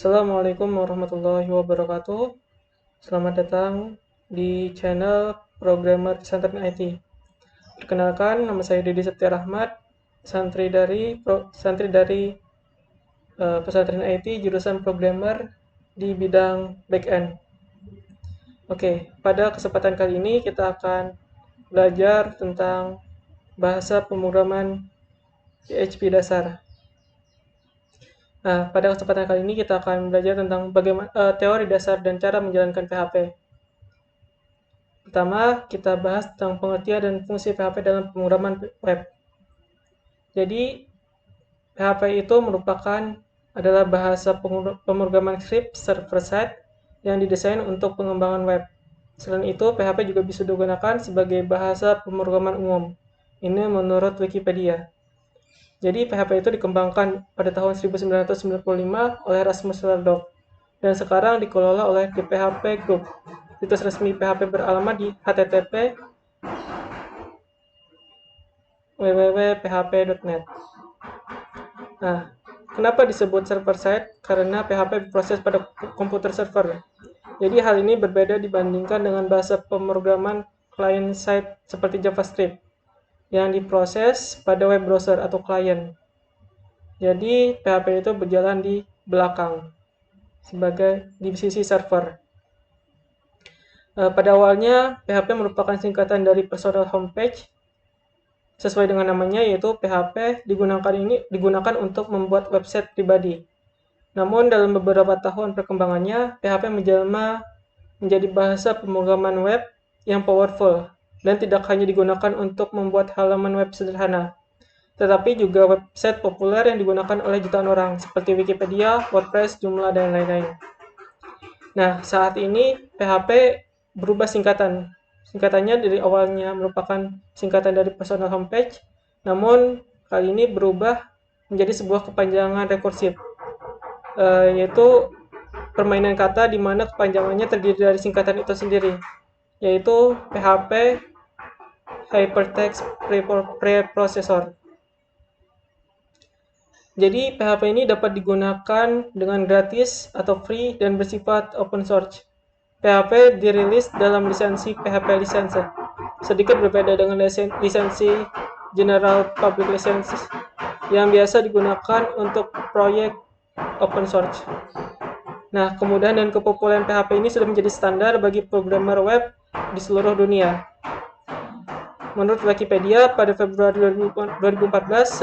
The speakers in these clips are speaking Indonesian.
Assalamualaikum warahmatullahi wabarakatuh. Selamat datang di channel Programmer Pesantren IT. Perkenalkan, nama saya Didi Setia Rahmat, santri dari Pesantren IT jurusan Programmer di bidang backend. Oke, pada kesempatan kali ini kita akan belajar tentang bahasa pemrograman PHP dasar. Nah, pada kesempatan kali ini kita akan belajar tentang bagaimana teori dasar dan cara menjalankan PHP. Pertama, kita bahas tentang pengertian dan fungsi PHP dalam pemrograman web. Jadi, PHP itu adalah bahasa pemrograman script server-side yang didesain untuk pengembangan web. Selain itu, PHP juga bisa digunakan sebagai bahasa pemrograman umum. Ini menurut Wikipedia. Jadi PHP itu dikembangkan pada tahun 1995 oleh Rasmus Lerdoux dan sekarang dikelola oleh The PHP Group. Situs resmi PHP beralamat di http www.php.net. Nah, kenapa disebut server side? Karena PHP berproses pada komputer server. Jadi hal ini berbeda dibandingkan dengan bahasa pemrograman client side seperti JavaScript yang diproses pada web browser atau klien. Jadi PHP itu berjalan di belakang sebagai di sisi server. Pada awalnya PHP merupakan singkatan dari personal homepage. Sesuai dengan namanya, yaitu PHP digunakan untuk membuat website pribadi. Namun dalam beberapa tahun perkembangannya, PHP menjelma menjadi bahasa pemrograman web yang powerful dan tidak hanya digunakan untuk membuat halaman web sederhana, tetapi juga website populer yang digunakan oleh jutaan orang seperti Wikipedia, WordPress, Joomla, dan lain-lain. Nah, saat ini PHP berubah singkatan. Singkatannya dari awalnya merupakan singkatan dari personal homepage, namun kali ini berubah menjadi sebuah kepanjangan rekursif, yaitu permainan kata di mana kepanjangannya terdiri dari singkatan itu sendiri, yaitu PHP Hypertext Preprocessor. Jadi PHP ini dapat digunakan dengan gratis atau free dan bersifat open source. PHP dirilis dalam lisensi PHP License, sedikit berbeda dengan lisensi General Public License yang biasa digunakan untuk proyek open source. Nah, kemudahan dan kepopuleran PHP ini sudah menjadi standar bagi programmer web di seluruh dunia. Menurut Wikipedia, pada Februari 2014,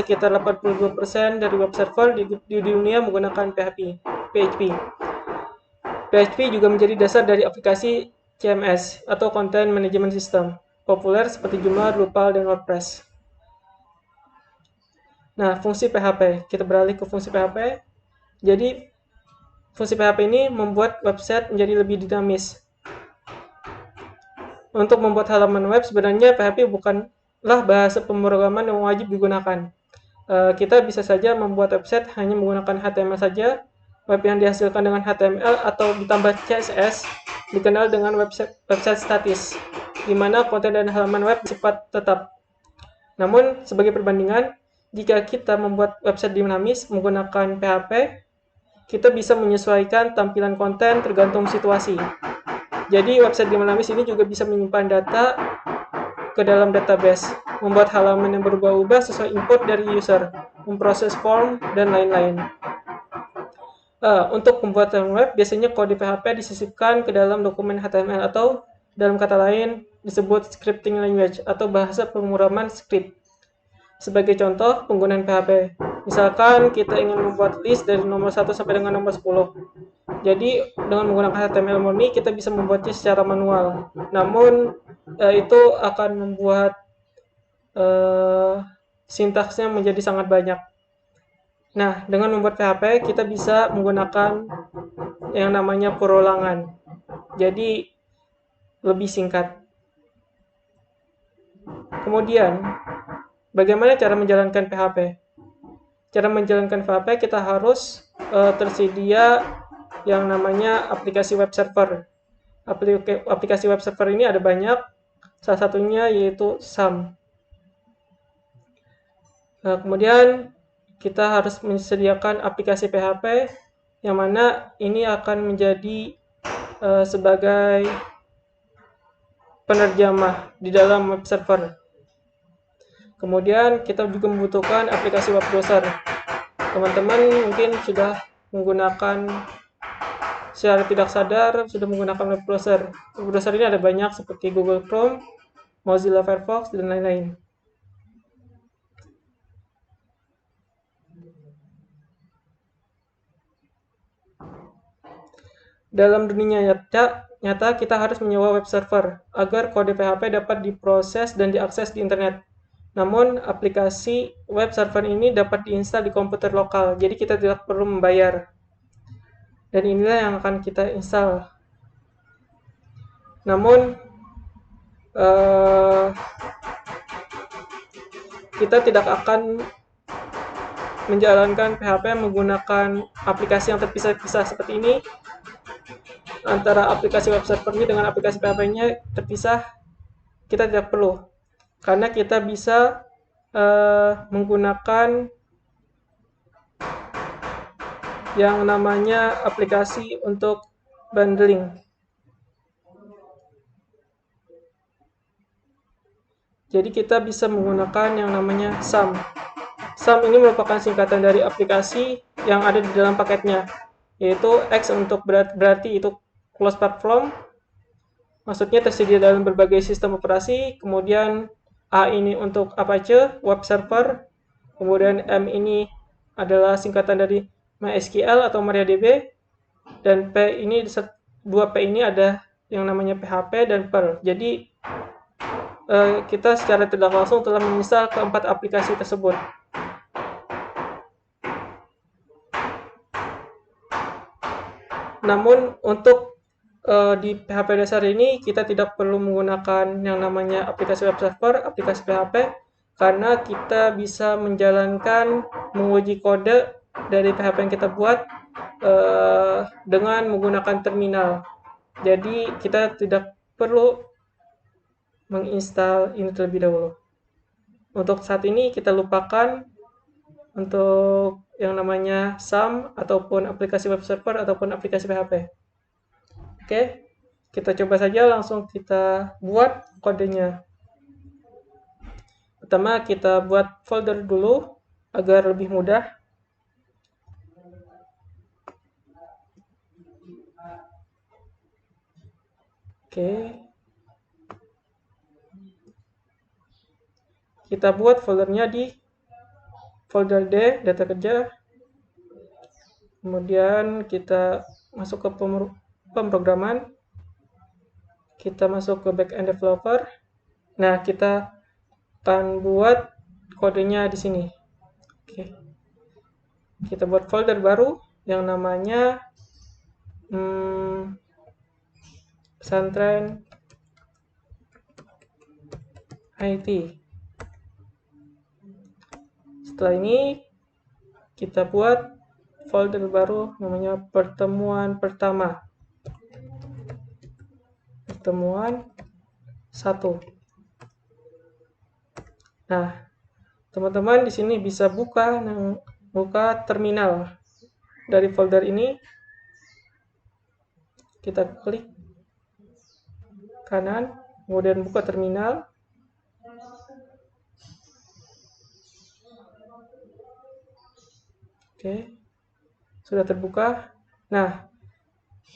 sekitar 82% dari web server di dunia menggunakan PHP. PHP juga menjadi dasar dari aplikasi CMS atau Content Management System, populer seperti Joomla, Drupal, dan WordPress. Nah, fungsi PHP. Kita beralih ke fungsi PHP. Jadi, fungsi PHP ini membuat website menjadi lebih dinamis. Untuk membuat halaman web, sebenarnya PHP bukanlah bahasa pemrograman yang wajib digunakan. Kita bisa saja membuat website hanya menggunakan HTML saja. Web yang dihasilkan dengan HTML atau ditambah CSS dikenal dengan website statis, di mana konten dan halaman web bersifat tetap. Namun, sebagai perbandingan, jika kita membuat website dinamis menggunakan PHP, kita bisa menyesuaikan tampilan konten tergantung situasi. Jadi, website dinamis ini juga bisa menyimpan data ke dalam database, membuat halaman yang berubah-ubah sesuai input dari user, memproses form, dan lain-lain. Untuk pembuatan web, biasanya kode PHP disisipkan ke dalam dokumen HTML atau dalam kata lain disebut scripting language atau bahasa pemrograman script. Sebagai contoh penggunaan PHP, misalkan kita ingin membuat list dari nomor 1 sampai dengan nomor 10. Jadi dengan menggunakan HTML murni kita bisa membuatnya secara manual. Namun itu akan membuat sintaksnya menjadi sangat banyak. Nah, dengan membuat PHP, kita bisa menggunakan yang namanya perulangan. Jadi, lebih singkat. Kemudian, bagaimana cara menjalankan PHP? Cara menjalankan PHP, kita harus tersedia yang namanya aplikasi web server. Aplikasi web server ini ada banyak, salah satunya yaitu SAM. Kemudian, kita harus menyediakan aplikasi PHP yang mana ini akan menjadi sebagai penerjemah di dalam web server. Kemudian kita juga membutuhkan aplikasi web browser. Teman-teman mungkin sudah menggunakan secara tidak sadar sudah menggunakan web browser. Web browser ini ada banyak seperti Google Chrome, Mozilla Firefox, dan lain-lain. Dalam dunia nyata kita harus menyewa web server agar kode PHP dapat diproses dan diakses di internet. Namun, aplikasi web server ini dapat diinstal di komputer lokal, jadi kita tidak perlu membayar. Dan inilah yang akan kita install. Namun, kita tidak akan menjalankan PHP menggunakan aplikasi yang terpisah-pisah seperti ini. Antara aplikasi web servernya dengan aplikasi PHP-nya terpisah, kita tidak perlu. Karena kita bisa menggunakan yang namanya aplikasi untuk bundling. Jadi kita bisa menggunakan yang namanya SAM. SAM ini merupakan singkatan dari aplikasi yang ada di dalam paketnya, yaitu X untuk berarti itu closed platform, maksudnya tersedia dalam berbagai sistem operasi. Kemudian A ini untuk Apache web server, kemudian M ini adalah singkatan dari MySQL atau MariaDB, dan P ini, dua P ini ada yang namanya PHP dan Perl. Jadi kita secara tidak langsung telah menginstal keempat aplikasi tersebut. Namun untuk di PHP dasar ini kita tidak perlu menggunakan yang namanya aplikasi web server, aplikasi PHP, karena kita bisa menjalankan menguji kode dari PHP yang kita buat dengan menggunakan terminal. Jadi kita tidak perlu menginstal ini terlebih dahulu. Untuk saat ini kita lupakan untuk yang namanya SAM ataupun aplikasi web server ataupun aplikasi PHP. Oke, kita coba saja langsung kita buat kodenya. Pertama kita buat folder dulu agar lebih mudah. Oke. Kita buat foldernya di folder D, data kerja. Kemudian kita masuk ke pemrograman. Kita masuk ke backend developer. Nah, kita akan buat kodenya di sini. Oke. Kita buat folder baru yang namanya pesantren IT. Setelah ini kita buat folder baru namanya pertemuan pertama. Pertemuan 1. Nah, teman-teman di sini bisa buka terminal dari folder ini. Kita klik kanan, kemudian buka terminal. Oke, sudah terbuka. Nah,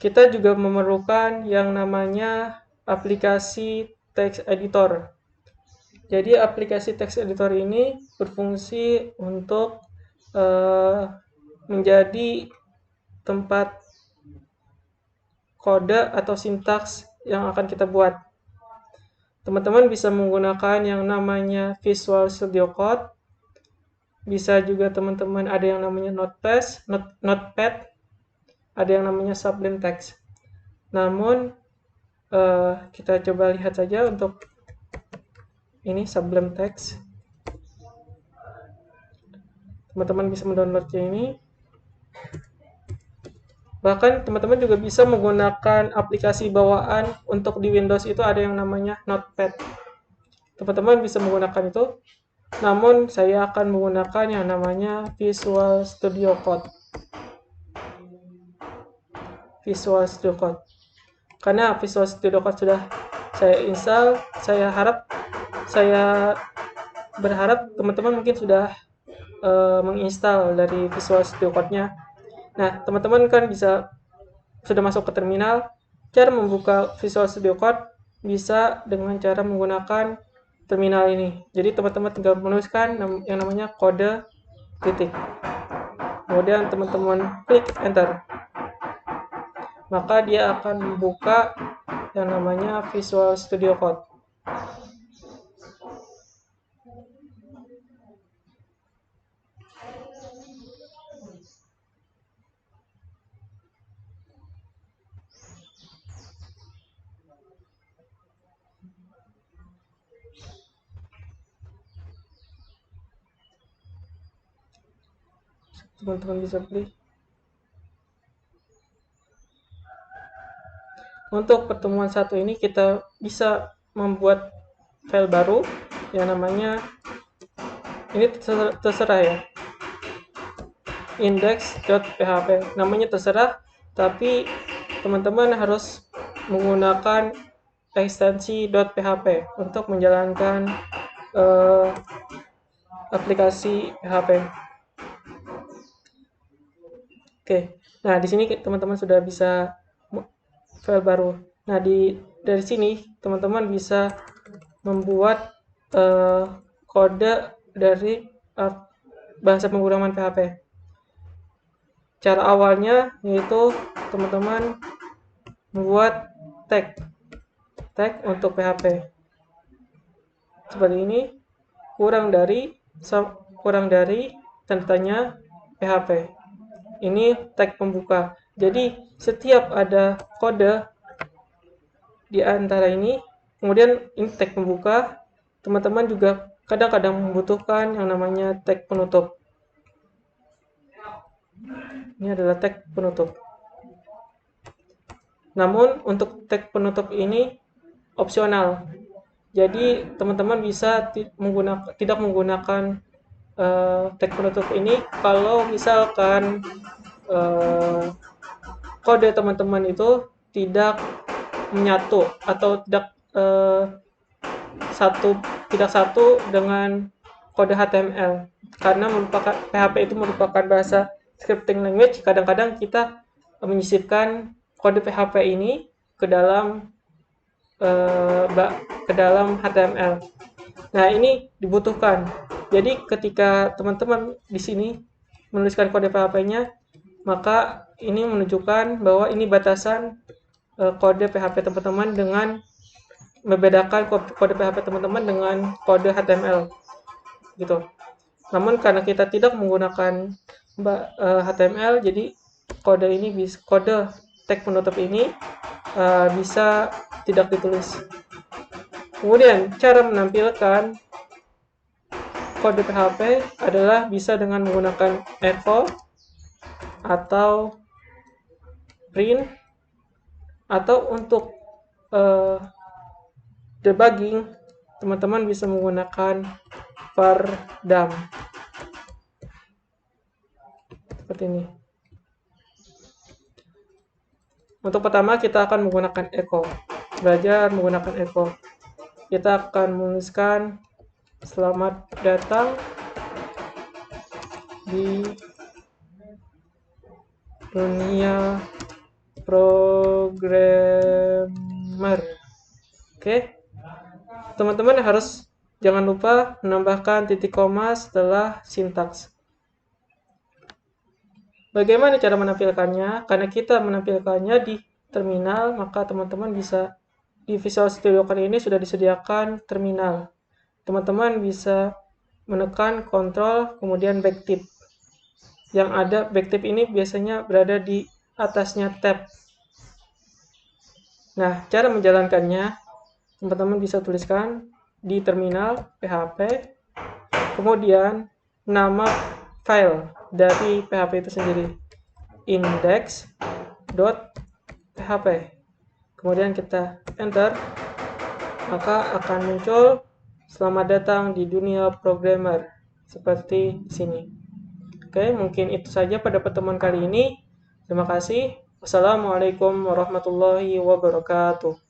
kita juga memerlukan yang namanya aplikasi text editor. Jadi aplikasi text editor ini berfungsi untuk menjadi tempat kode atau sintaks yang akan kita buat. Teman-teman bisa menggunakan yang namanya Visual Studio Code. Bisa juga teman-teman ada yang namanya Notepad, ada yang namanya Sublime Text. Namun kita coba lihat saja untuk ini Sublime Text. Teman-teman bisa mendownloadnya ini. Bahkan teman-teman juga bisa menggunakan aplikasi bawaan untuk di Windows itu ada yang namanya Notepad. Teman-teman bisa menggunakan itu. Namun saya akan menggunakan yang namanya Visual Studio Code. Visual Studio Code. Karena Visual Studio Code sudah saya install, saya berharap teman-teman mungkin sudah menginstal dari Visual Studio Code-nya. Nah, teman-teman kan bisa sudah masuk ke terminal. Cara membuka Visual Studio Code bisa dengan cara menggunakan terminal ini. Jadi teman-teman tinggal menuliskan yang namanya kode titik. Kemudian teman-teman klik enter. Maka dia akan membuka yang namanya Visual Studio Code. Teman-teman bisa pilih. Untuk pertemuan satu ini kita bisa membuat file baru yang namanya, ini terserah ya, index.php. Namanya terserah, tapi teman-teman harus menggunakan ekstensi .php untuk menjalankan aplikasi PHP. Oke, nah di sini teman-teman sudah bisa file baru. Nah dari sini teman-teman bisa membuat kode dari bahasa pemrograman PHP. Cara awalnya yaitu teman-teman membuat tag untuk PHP seperti ini, kurang dari tanda tanya PHP. Ini tag pembuka. Jadi setiap ada kode di antara ini, kemudian ini tag pembuka, teman-teman juga kadang-kadang membutuhkan yang namanya tag penutup. Ini adalah tag penutup. Namun untuk tag penutup ini opsional. Jadi teman-teman bisa tidak menggunakan tag penutup ini kalau misalkan kode teman-teman itu tidak menyatu atau tidak satu dengan kode HTML, karena PHP itu merupakan bahasa scripting language. Kadang-kadang kita menyisipkan kode PHP ini ke dalam HTML. Nah, ini dibutuhkan. Jadi ketika teman-teman di sini menuliskan kode PHP-nya, maka ini menunjukkan bahwa ini batasan kode PHP teman-teman dengan membedakan kode PHP teman-teman dengan kode HTML gitu. Namun karena kita tidak menggunakan HTML, jadi kode tag penutup ini bisa tidak ditulis. Kemudian cara menampilkan kode PHP adalah bisa dengan menggunakan echo atau print, atau untuk debugging teman-teman bisa menggunakan var dam seperti ini. Untuk pertama kita akan menggunakan echo, belajar menggunakan echo. Kita akan menuliskan selamat datang di dunia programmer. Oke. Teman-teman harus jangan lupa menambahkan titik koma setelah sintaks. Bagaimana cara menampilkannya? Karena kita menampilkannya di terminal, maka teman-teman bisa di Visual Studio Code ini sudah disediakan terminal. Teman-teman bisa menekan Ctrl kemudian Backtip. Yang ada Backtip ini biasanya berada di atasnya tab. Nah, cara menjalankannya, teman-teman bisa tuliskan di terminal PHP, kemudian nama file dari PHP itu sendiri, index.php. Kemudian kita enter, maka akan muncul selamat datang di dunia programmer seperti sini. Oke, mungkin itu saja pada pertemuan kali ini. Terima kasih. Wassalamualaikum warahmatullahi wabarakatuh.